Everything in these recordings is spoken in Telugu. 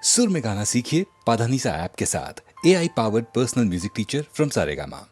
सुर में गाना सीखिए पाधानीसा ऐप के साथ। AI powered personal music teacher from Saregama.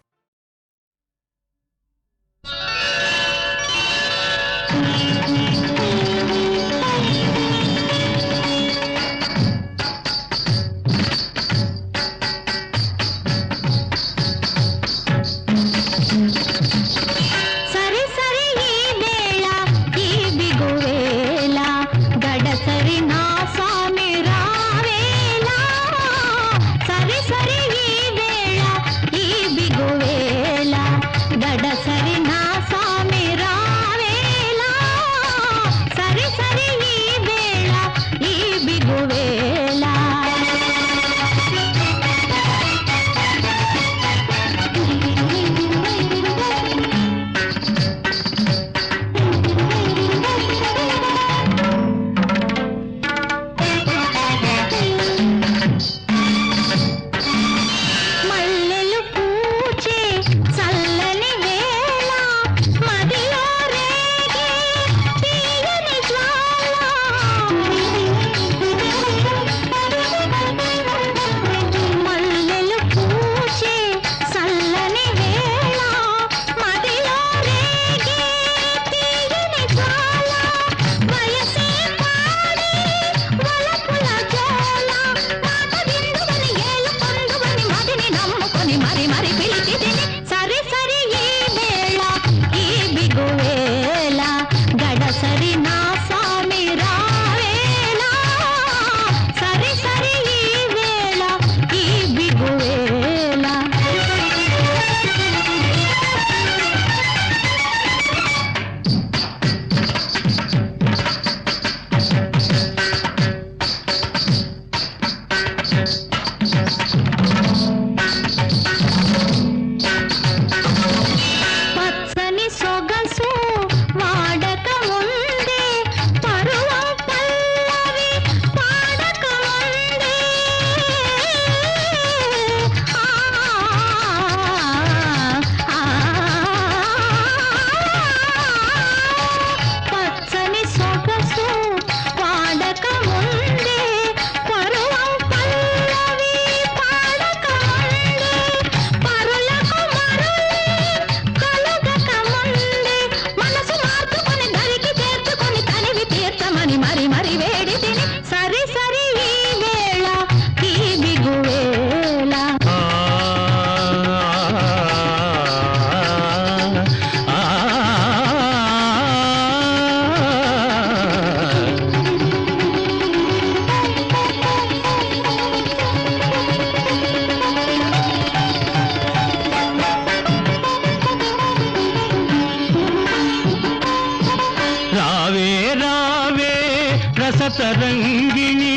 రసతరంగిణి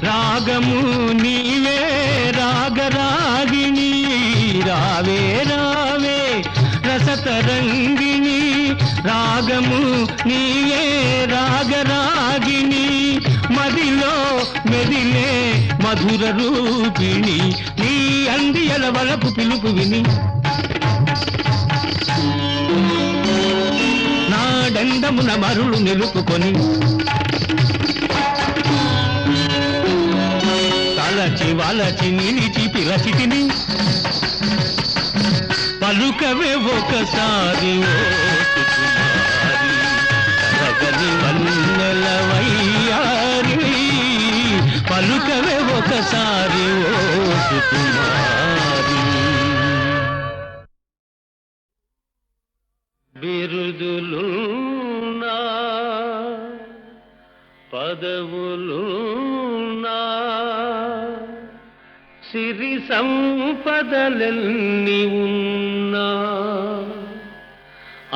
రాగము నీవే రాగరాగిణి రావే రావే రసతరంగిణి రాగము నీవే రాగరాగిణి మదిలో మెదిలే మధుర రూపిణి నీ అందియల వలపు పిలుపు విని నా దండమున మరులు నిలుపుకొని తలచి వలచి నిలిచి పిలచితిని పలుకవే ఒకసారి రగని వన్నెల వయ్యారి పలుకవే ఒకసారి ఓ సుకుమారి బిరుదులున్నా పదవులున్నా సిరి సంపదలెన్ని ఉన్నా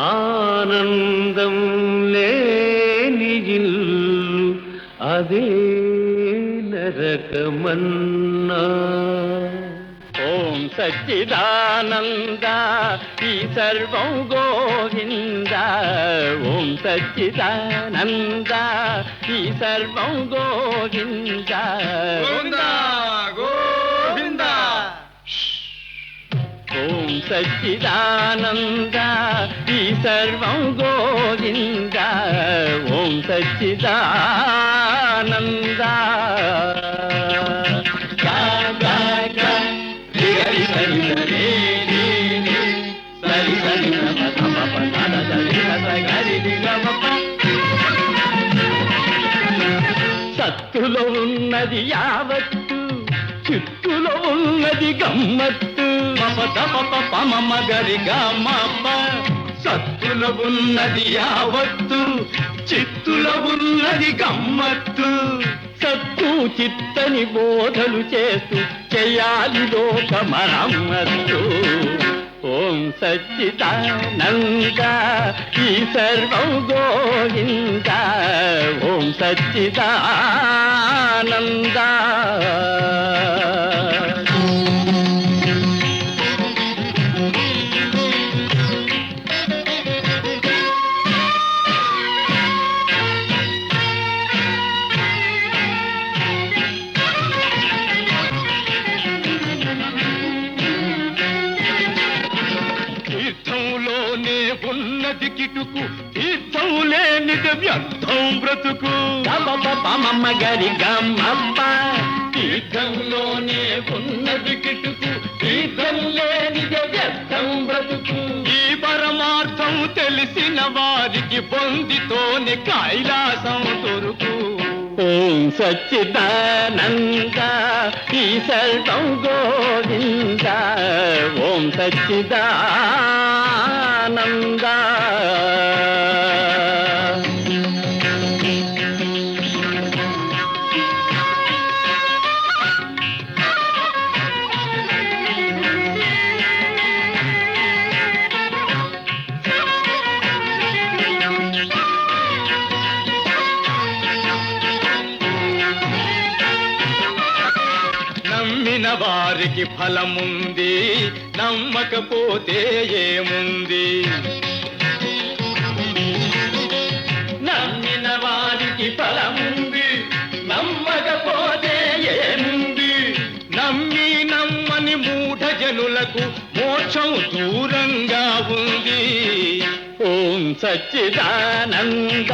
ఆనందం లేని ఇల్లు అదే నరకమన్నా ఓం సచ్చిదానంద ఈ సర్వం గోవింద ఓం సచ్చిదానంద ఈ సర్వం గోవింద గోవింద గోవింద ఓం సచ్చిదానంద ఈ సర్వం గోవింద ఓం సచ్చిదానంద ఉన్నది యావత్తు చిత్తులో ఉన్నది గమ్మత్తు మమ గరి గమ్మ సత్తులో ఉన్నది యావత్తు చిత్తులో ఉన్నది గమ్మత్తు సత్తు చిత్తని బోధలు చేస్తూ చేయాలి లోక మరమ్మత్తు ఓం సచ్చిదానంద ఈ సర్వం గోవింద ఓం సచ్చిదానంద ఉన్నది కిటుకు తీర్థం లేనిది వ్యర్థం బ్రతుకు మమ్మ గరి గమ్మ తీర్థంలోనే ఉన్నది కిటుకు తీర్థం లేనిది వ్యర్థం బ్రతుకు ఈ పరమార్థం తెలిసిన వారికి పొందితోనే కైలాసం దొరుకు ఓం సచ్చిదానంద ఈ సర్వం గోవింద ఓం సచ్చిదానంద నమ్మిన వారికి ఫలముంది నమ్మకపోతే ఏముంది నమ్మిన వారికి ఫలముంది నమ్మకపోతే ఏముంది నమ్మి నమ్మని మూఢ జనులకు మోక్షం దూరంగా ఉంది ఓం సచ్చిదానంద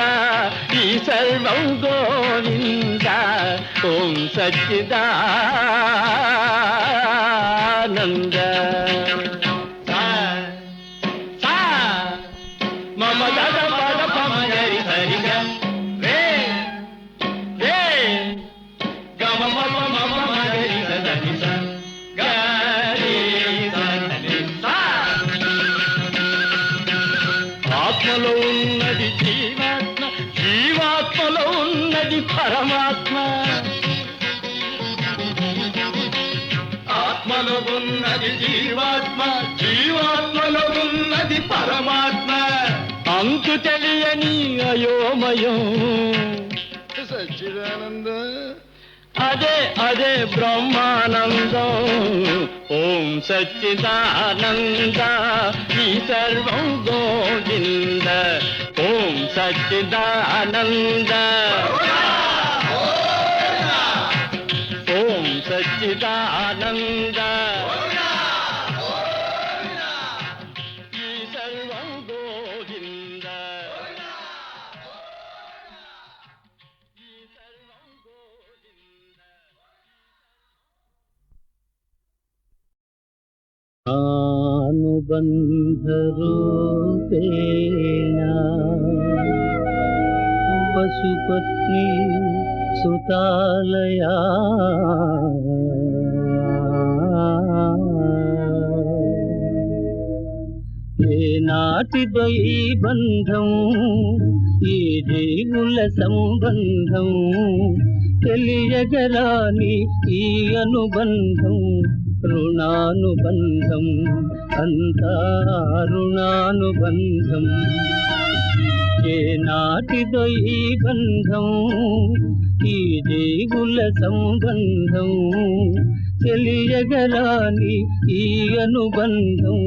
ఈ సర్వం గోవింద ఓం సచ్చిదానంద మమ దద పద పమ గరి హరి రే రే గమ మమ మమ గరి దని గరి దని ఆత్మలో ఉన్నది జీవాత్మ జీవాత్మలో ఉన్నది పరమాత్మ ఆత్మలో ఉన్నది జీవాత్మ జీవాత్మలో ఉన్నది పరమాత్మ అంతు తెలియని అయోమయం సచ్చిదానంద అదే అదే బ్రహ్మానందం ఓం సచ్చిదానంద ఈ సర్వం గోవింద ఓం సచ్చిదానంద ఓం సచ్చిదానంద ఈ సర్వం గోవింద ఈ సర్వం గోవింద అనుబంధరూపేణ పశుపత్ని సుతాలయా ఏనాటిదో ఈ బంధం ఈ జీవుల సంబంధం తెలియగరాని ఈ అనుబంధం రుణానుబంధం అంతా రుణానుబంధం ఏనాటిదో ఈ బంధం ఈ జీవుల సంబంధం తెలియగరాని ఈ అనుబంధం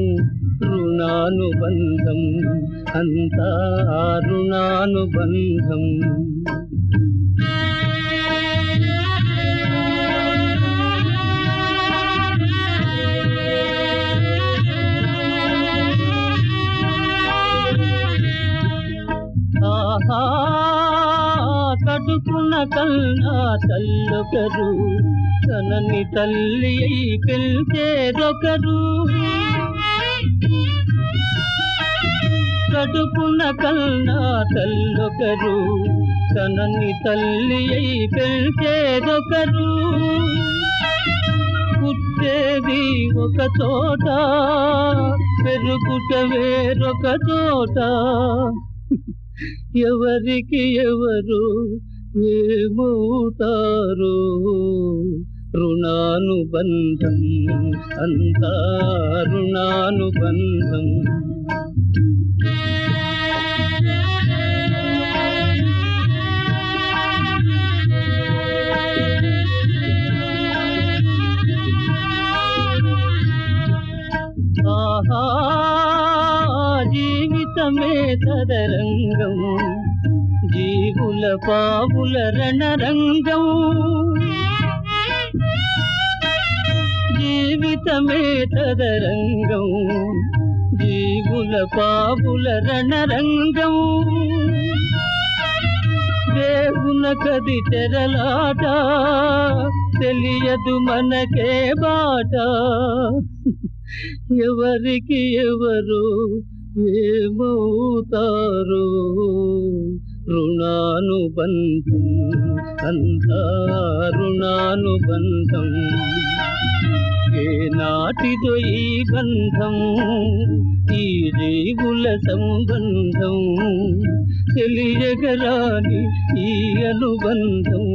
రుణానుబంధం అంతా రుణానుబంధం కడుపున కన్నా తల్లొకరు తనని తల్లి అయి పెంచేదొకరు కడుపున కన్నా తల్లొకరు, తనని తల్లి అయి పెంచేదొకరు. పుట్టేది ఒక చోట, పెరుగుట వేరొక చోట. ఎవరికి ఎవరు ఏమవుతారు? రుణానుబంధం, అంతా రుణానుబంధం. ఆహా, జీవితమే తదరంగం, జీవుల పావుల రణరంగం. జీవితమే తదరంగం, జీవుల పావుల రణరంగం. దేవున కది తెరలాట, తెలియదు మనకే బాట. ఎవరికి ఎవరు ఏమవుతారు? రుణానుబంధం, అంతా రుణానుబంధం. ఏ నాటిదో ఈ బంధం, ఈ జీవుల సంబంధం. తెలియగరాని ఈ అనుబంధం,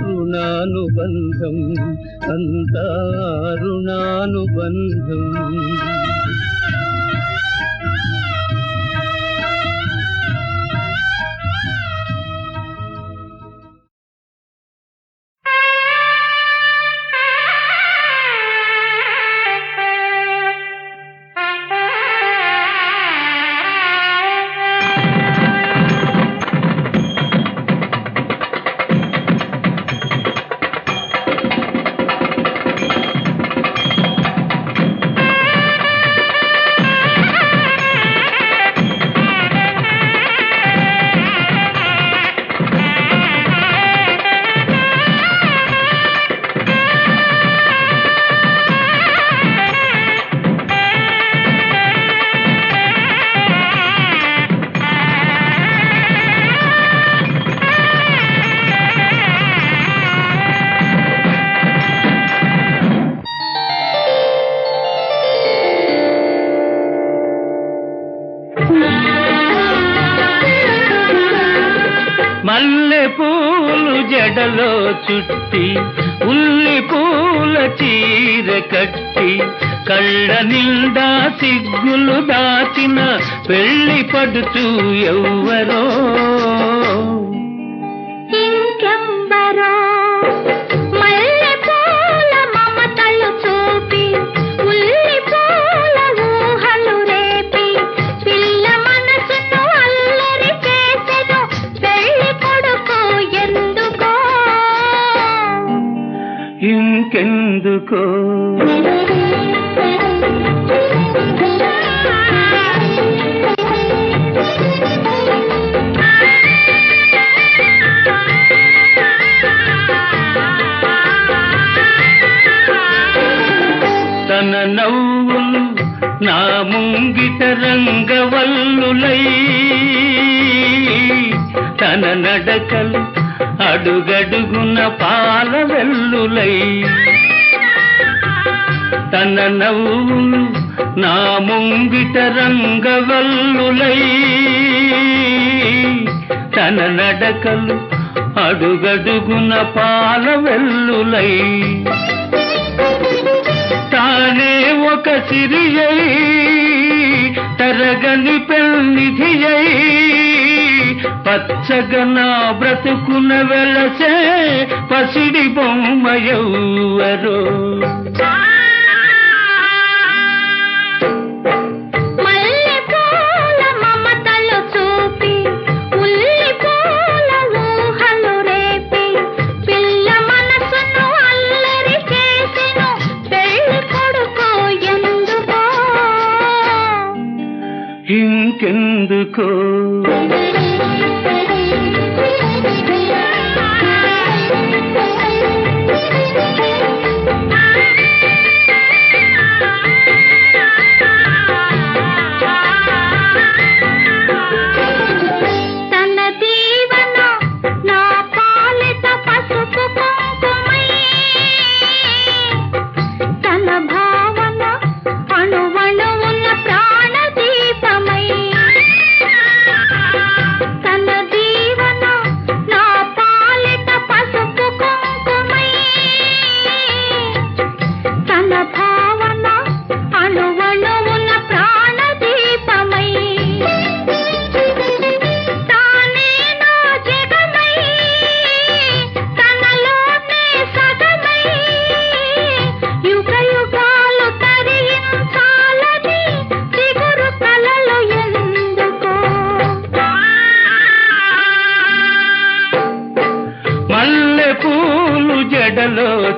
రుణానుబంధం, అంతా రుణానుబంధం. మల్లె పూలు జడలో చుట్టి, ఉల్లి పూల చీర కట్టి, కళ్ళ నిండా సిగ్గులు దాచిన పెళ్లి పడుతూ ఎవ్వరో. ఇంకెవ్వరో మల్లె పూల మమతలు చూపి, ఉల్లి పూల ఊహలు రేపి, పిల్ల మనసును అల్లరి చేసెను పెళ్లి కొడుకు. ఎందుకో ఇంకెందుకో తన నవ్వులు నా ముంగిట రంగవల్లులై, తన నడకలు అడుగడుగున పాల వెల్లులై. తన నవ్వులు నా ముంగిట రంగవల్లులై, తన నడకలు అడుగడుగున పాల వెల్లులై. తానే ఒక సిరియై, తరగని పెన్నిధియై, పచ్చగా నా బ్రతుకున వెలసే పసిడి బొమ్మ ఎవ్వరో. మల్లె పూల మమతలు చూపి, ఉల్లి పూల ఊహలు రేపి, పిల్ల మనసును అల్లరి చేసెను పెళ్లి కొడుకు. ఎందుకో ఇంకెందుకో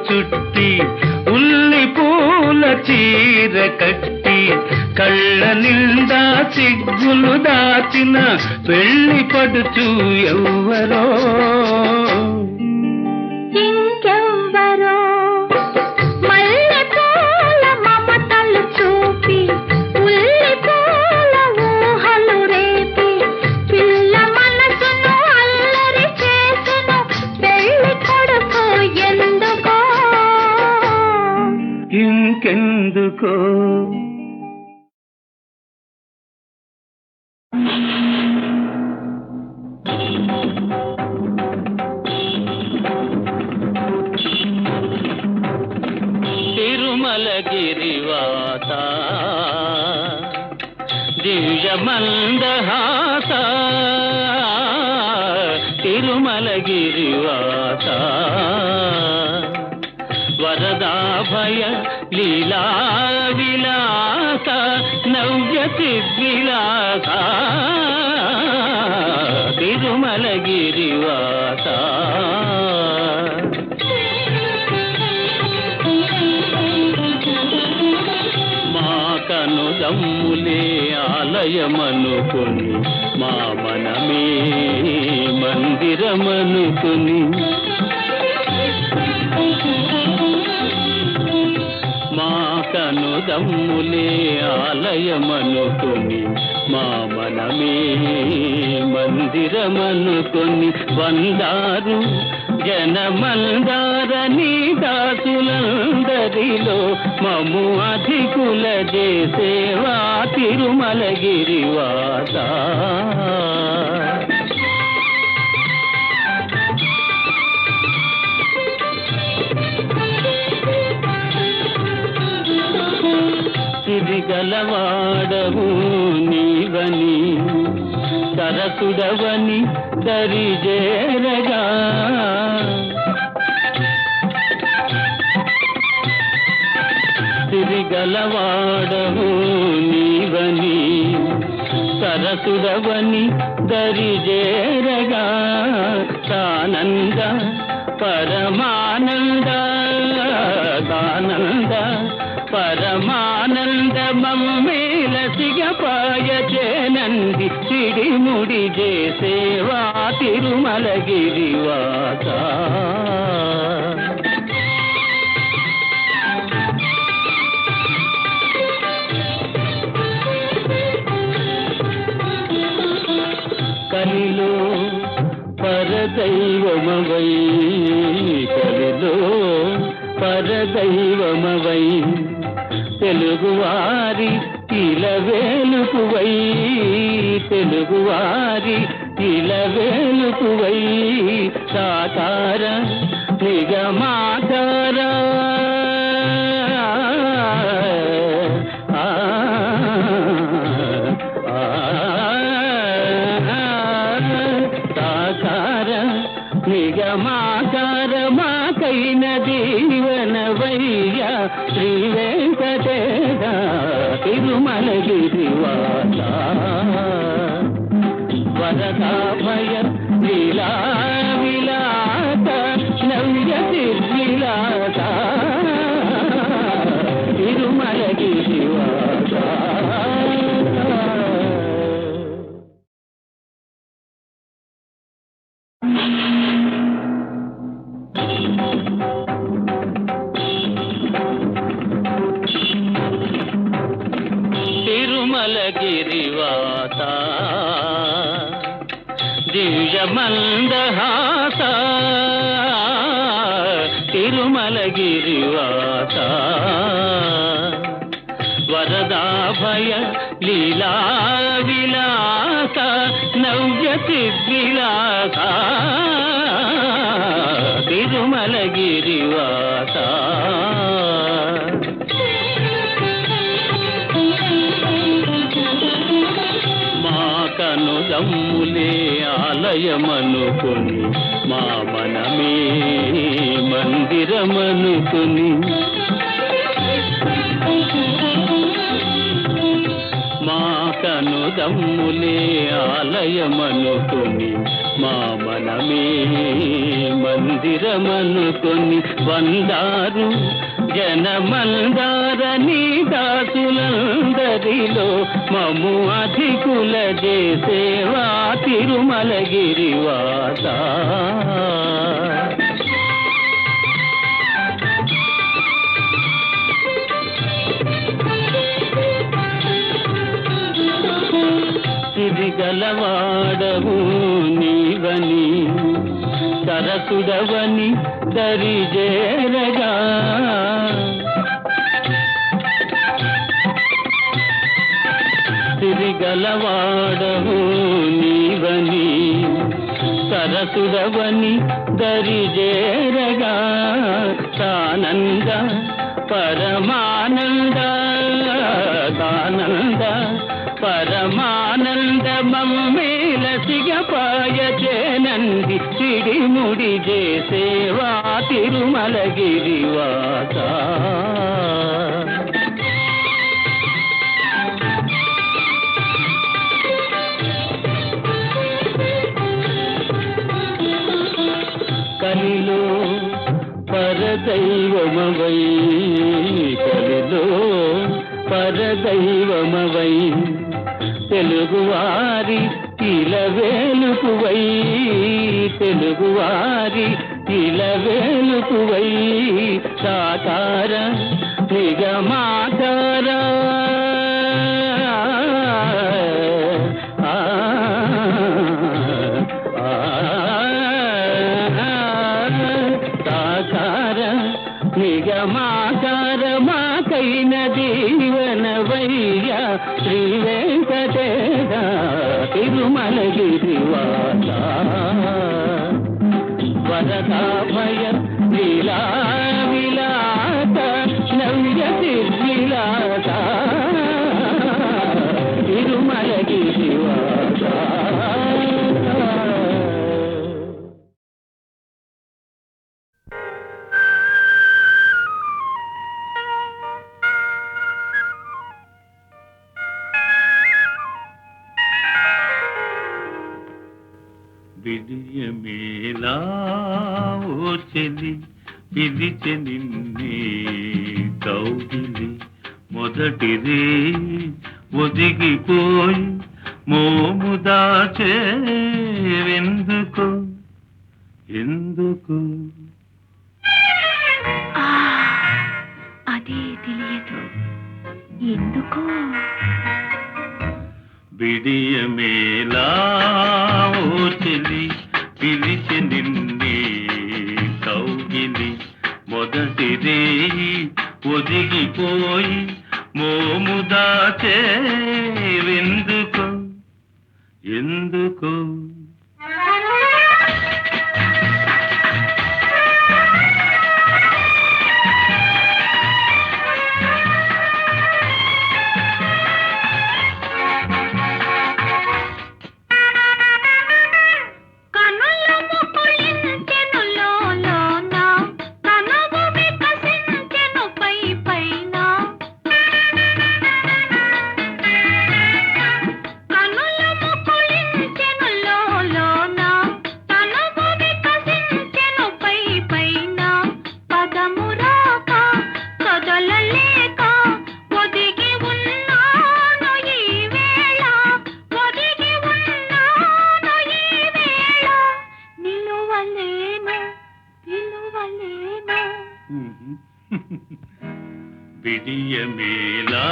చుట్టి ఉల్లి పూల చీర కట్టి కళ్ళ నిండా సిగ్గులు దాచిన పెళ్లి పడుచు ఎవ్వరో ఇంకెవ్వరో మల్లె పూల మమతలు చూపి ఉల్లి పూల ఊహలు రేపి పిల్ల మనసును అల్లరి చేసెను పెళ్లి కొడుకు ఎందుకో ఇంకెందుకో తిరుమలగిరివాత దివ్య మందహాస తిరుమలగిరివాత వరదాభయ లీలా విలాస నవ్య చిద్విలాస తిరుమలగిరివాత మా కనుదమ్ములే ఆలయమనుకొని మా మనమే మందిరమనుకొని మా కనుదమ్ములే ఆలయమనుకొని మా మనమే మందిరమనుకొని వందారు జనమందారని దాసులందరిలో మము అధికుల చేసేవా తిరుమలగిరివాత తిరిగలవాడవు నీవని సరసుడవని దరిజేరగా తిరిగలవాడవు నీవని సరసుడవని దరిజేరగా సానంద పరమానంద ఆనంద పరమానంద మమ్మేల సిగపాయ చేనంది సిడిముడి చేసేవా తిరుమలగిరివాత కలిలో పరదైవమవై కలిలో పరదైవమవై తెలుగువారి ఇలవేలుకువై తెలుగువారి ఇలవేలుకువై సాకార నిగమాకార సాకార నిగమాకార మాకైన దీవనవయ్య శ్రీ వెంకటేశ తిరుమలగిరివాత వరదాభయ లీలా విలాస నవ్య నిర్విలాస తిరుమలగిరివాత తిరుమలగిరివాత దివ్య మందహాస తిరుమలగిరివాత వరదాభయ లీలా విలాస నవ్య చిద్విలాస తిరుమలగిరివాత కనుదమ్ములే ఆలయమనుకొని మా మనమే మందిరమనుకొని మా కను ఆమోదములే ఆలయమనుకొని మా మనమే మందిరమనుకొని వందారు జనమందారని దాసులందరిలో మము అధికుల చేసేవా తిరుమలగిరివాస. సిరిగలవాడవు నీవని సరసుడవని దరిజేరగా సిరిగలవాడవు నీవని సరసుడవని దరిజేరగా సానంద పరమానంద సానంద పరమానంద మమ్మేల సిగపాయ చేనంది సిడిముడి చేసేవా తిరుమలగిరివాస. కలిలో పరదైవమవై కలిలో పరదైవమవై తెలుగువారి ఇలవేలుకువై తెలుగువారి ఇలవేలుకువై సాకార నిగమాకార సాకార నిగమాకార మాకైన దీవనవయ్య శ్రీ వెంకటేశ తిరుమలగిరివాస. వరదాభయ లీలా విలాస నవ్య విలాస తిరుమలగిరివాస. విడియమేలా ఓ చెలి పిలిచె నిన్నే కౌగిలి మొదటిదే ఒదిగిపోయి మోము దాచేవెందుకు ఎందుకు అదే తెలియదు ఎందుకో. విడియమేలా ఓ చెలి పిలిచె నిన్నే కౌగిలి మొదటిదే ఒదిగిపోయి మోము దాచేవెందుకు ఎందుకు విడియమేలా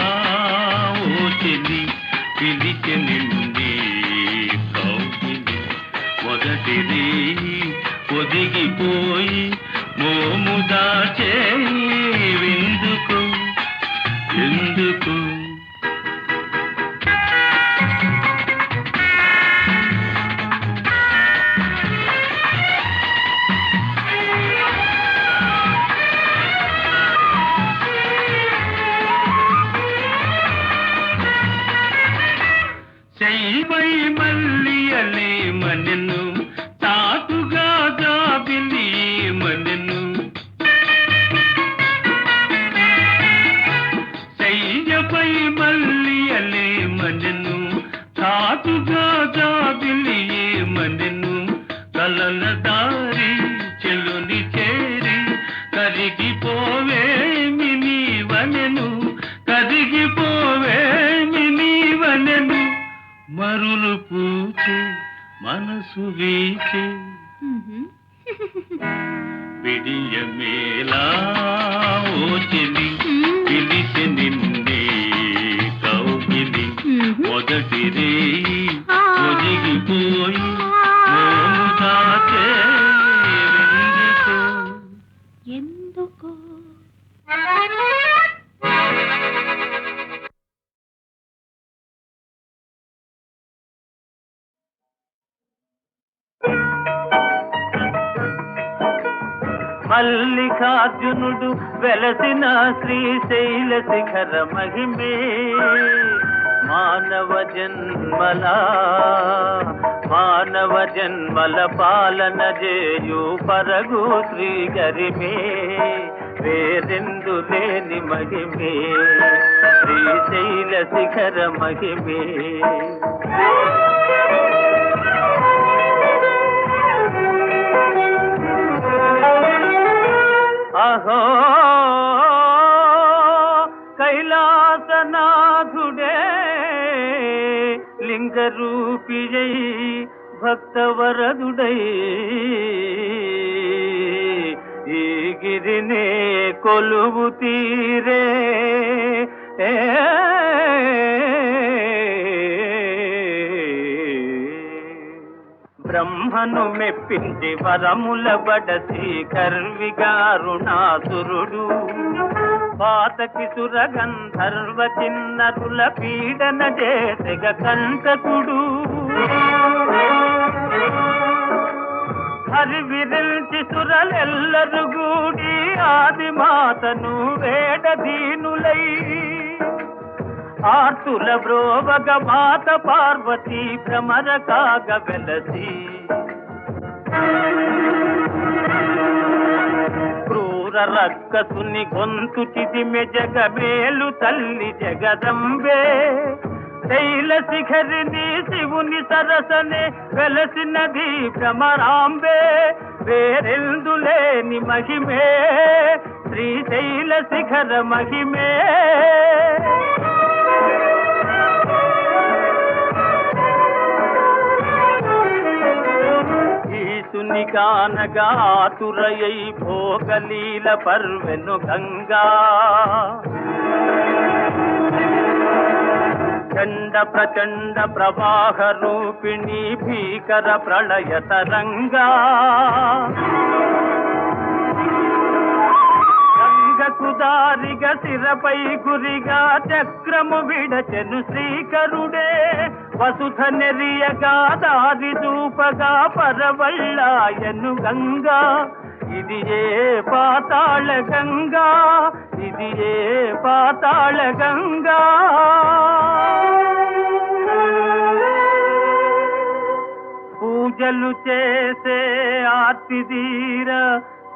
ఓ చెలి పిలిచె నిన్నే కౌగిలి మొదటిది ఒదిగిపోయి మోము దాచేవెందుకు ఎందుకు చెయ్యై మల్లియలే మనెను తాటుగా జాబిలి మనెను చాటుగా జాబిలి ఏమనెను కలల దారి చెలుని చేరి కరిగిపోవేమి నీవనెను కరిగిపోవేమి నీవనెను మరులు పూచే మనసు వీచే విడియమేలా ఓ చెలి పిలిచి నిన్నే కౌగిలి మొదటి రే ఒదిగిపోయి మోము దాచే ఎందుకో మల్లికార్జునుడు వెలసిన శ్రీశైల శిఖర మహిమే మానవ జన్మల పాలన చేయు పరగు శ్రీ గరిమే వేరెందు లేని మహిమే శ్రీశైల శిఖర మహిమే అహో కైలాసనాథుడే లింగరూపియై భక్తవరదుడై ఈ గిరినే కొలువు తీరే బ్రహ్మను మెప్పించి వరముల బడసి కర్విగారుణాసురుడు పాతకి సురగంధర్వ చిన్నరుల పీడన చేసెగ కంటకుడు హరివిరిల్చి సురలెల్లరు గూడి ఆదిమాతను వేడదీనులై ఆర్తుల బ్రోవగ మాత పార్వతీ భ్రమర కాగ వెలసి క్రూర రక్కసుని గొంతు చిదిమె జగమేలు తల్లి జగదంబే శైల శిఖరిని శివుని సరసనే వెలసినది భ్రమరాంబే వేరెందులేని మహిమే శ్రీశైల శిఖర మహిమే కానగా ఆతురయై భోగలీల పర్వెను గంగా చండ ప్రచండ ప్రవాహ రూపిణి భీకర ప్రళయ తరంగా గంగకు దారిగా శిరపై గురిగా చక్రము విడచెను శ్రీకరుడే వసుధ నెరియగా దారి దూపగా పరవళ్ళాయను గంగా ఇది ఏ పాతాళ గంగా ఇది ఏ పాతాళ గంగా పూజలు చేసే ఆర్తిదీర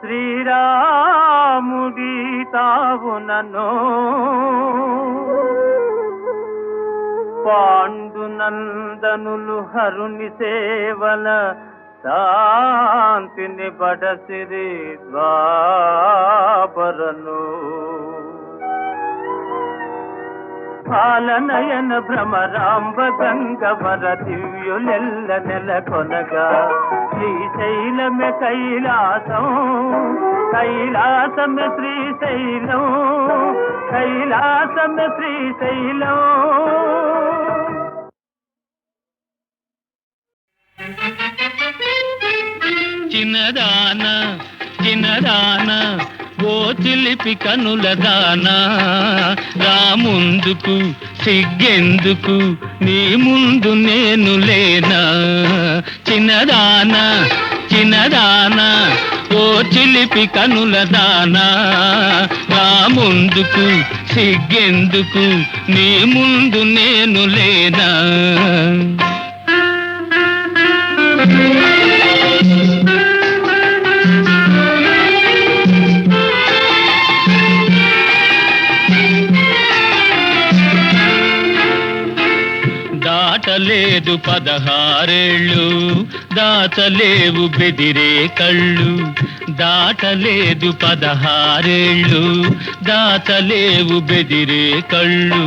శ్రీరాముడి తావునను పాండునందనులు హరుని సేవల శాంతిని బడసిరి ద్వాపరను పాలనయన భ్రమరాంబ గంగవర దివ్యులెల్ల నెలకొనగా శ్రీశైలమే కైలాసం కైలాసమే శ్రీశైలం కైలాసమే శ్రీశైలం చిన్నదాన చిన్నదాన ఓ చిలిపి కనుల దానా రాముందుకు సిగ్గెందుకు నీ ముందు నేను లేనా చిన్నదాన చిన్నదాన ఓ చిలిపి కనుల దానా రాముందుకు సిగ్గెందుకు నీ ముందు నేను లేనా దాటలేదు 16 దాచలేవు బెదిరే కళ్ళు దాటలేదు 16 దాచలేవు బెదిరే కళ్ళు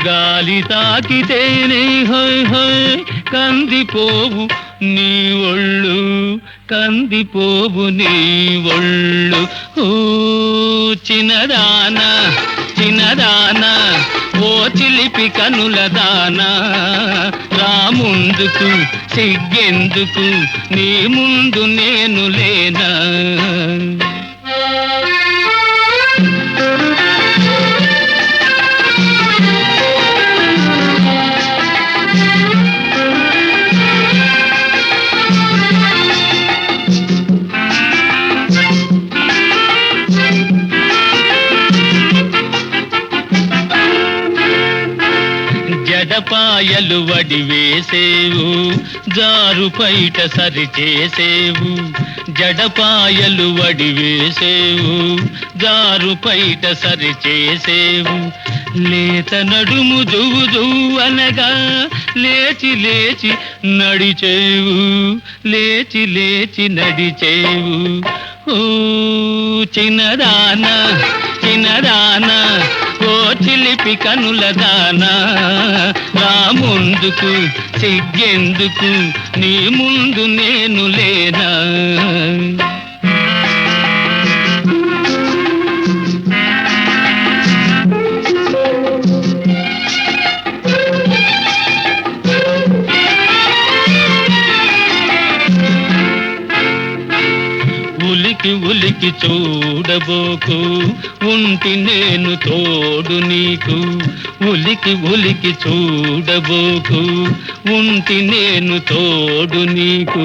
గాలి తాకితేనే హోయ్ హోయ్ కందిపోవు నీ ఒళ్ళు కందిపోవు నీ ఒళ్ళు ఓ చిన్నదానా చిన్నదానా ఓ చిలిపి కనుల దానా రాముందుకు సిగ్గెందుకు నీ ముందు నేను లేనా జడపాయలు వడివేసేవు జారు పైట సరిచేసేవు జడపాయలు వడివేసేవు జారు పైట సరిచేసేవు లేత నడుము జువు జువ్వనగా లేచి లేచి నడిచేవు లేచి లేచి నడిచేవు ఓ చిన్నదానా చిన్నదానా ఓ చిలిపి కనుల దానా రాముందుకు సిగ్గెందుకు నీ ముందు నేను లేనా ఉలికి ఉలికి చూడబోకు ఉంటి నేను తోడు నీకు ఉలికి ఉలికి చూడబోకు ఉంటి నేను తోడు నీకు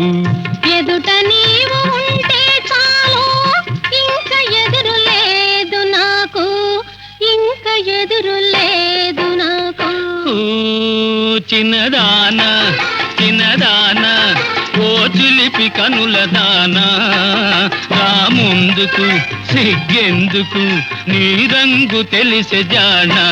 ఎదుట నీవు ఉంటే చాలు ఇంకా ఎదురు లేదు నాకు ఇంకా ఎదురు లేదు నాకు ఓ చిన్నదానా చిన్నదానా ఓ చిలిపి కనుల దానా రాముందుకు సిగ్గెందుకు నీ రంగు తెలిసే జానా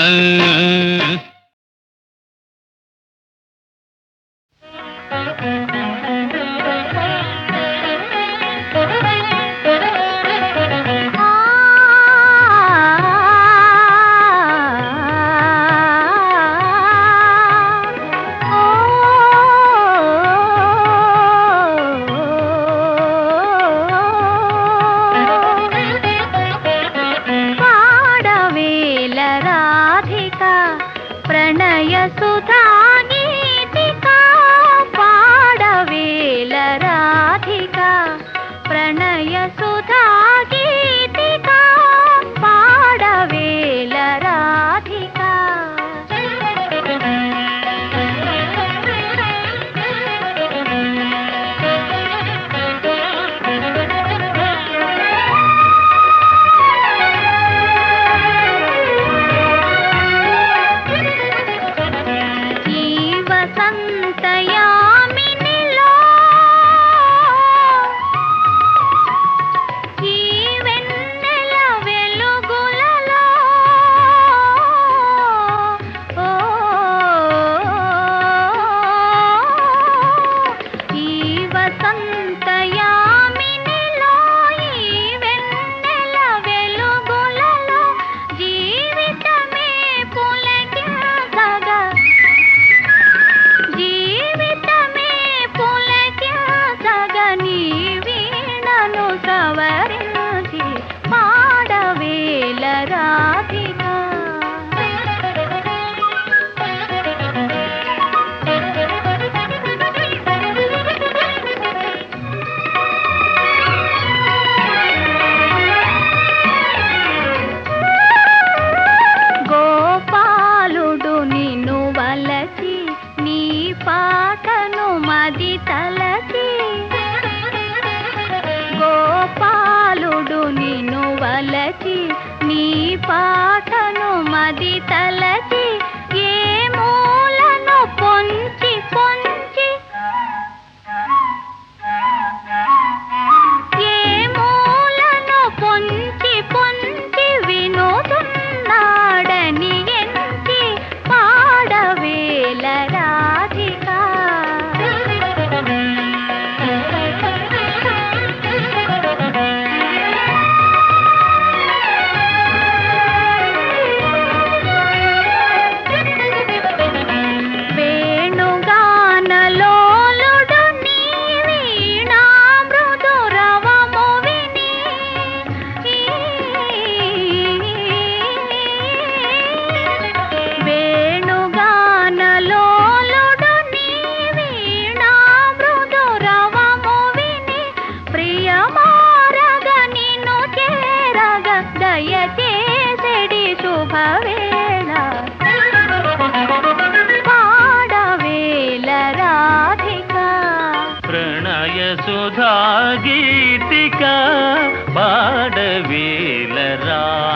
ప్రణయ సుధా గీతికా పాడవేల రాధికా ప్రణయ సుధా గీతికా పాడవేల రాధికా తలచి నీ పాటను మది తలచి ఏ మూలను పొంచి పొంచి ఏ మూలను పొంచి పొంచి వినుతున్నాడని ఎంచి పాడవేల రాధిక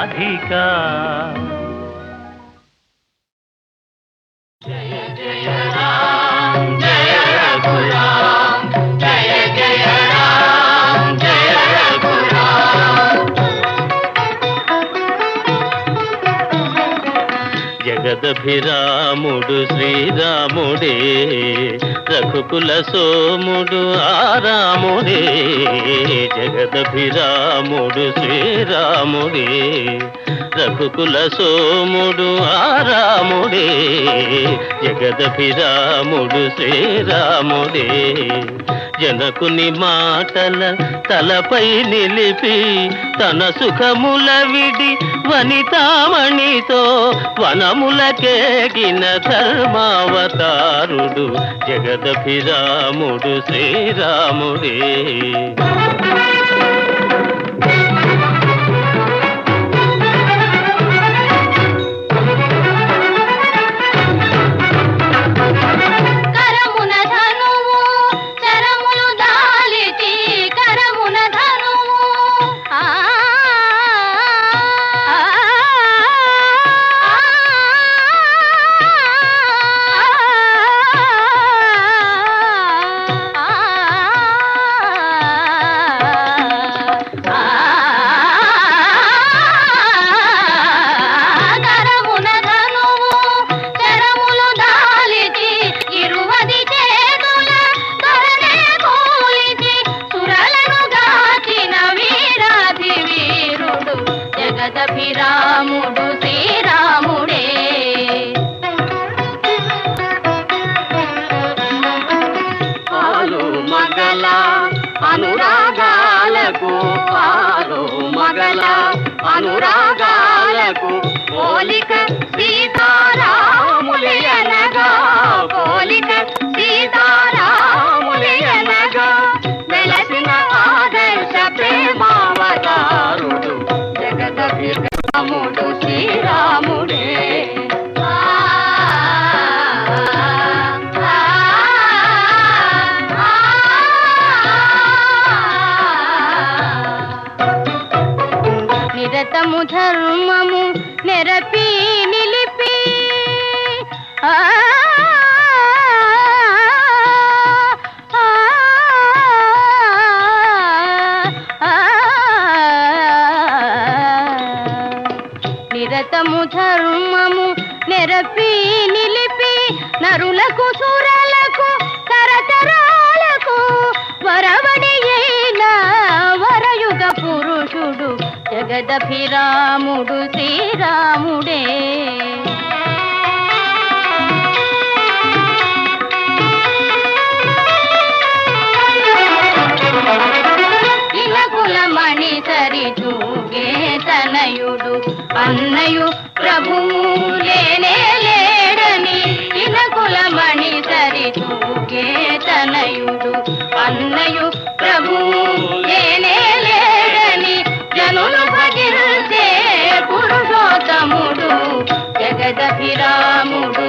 రాధిక. జగదభిరాముడు శ్రీరాముడే, రఘుకుల సోముడు ఆరాముడే. జగదభిరాముడు శ్రీరాముడే, రఘుకుల సోముడు ఆరాముడే. జగదభిరాముడు శ్రీరాముడే, జనకుని మాటల తలపై నిలిపి తన సుఖముల విడి వనితామణితో వనములకేగిన ధర్మావతారుడు జగదభిరాముడు శ్రీరాముడే. జగదభిరాముడు శ్రీరాముడే. పాలు మగల అనురాగాలకు, పాలు మగల అనురాగాలకు పోలిక సీతారాములయనగా, పోలిక సీతారాములయనగా వెలసిన ఆదర్శ ప్రేమావతారుడు జగదభిరాముడు శ్రీరాముడే. నిరతము ధర్మము నెరపి నిలిపి నిరతము ధర్మము నెరపి నిలిపి నరులకు సురలకు తరతరాలకు వరవడి అయిన వరయుగ పురుషుడు జగదభిరాముడు శ్రీరాముడే. ఇలకులమణి సరి తూగే తనయుడు అన్నయు ప్రభువు లేనే లేడని, ఇలకులమణి సరి తూగే తనయుడు అన్నయు ప్రభువు లేనే లేడని జనులు భజించే పురుషోత్తముడు జగదభిరాముడు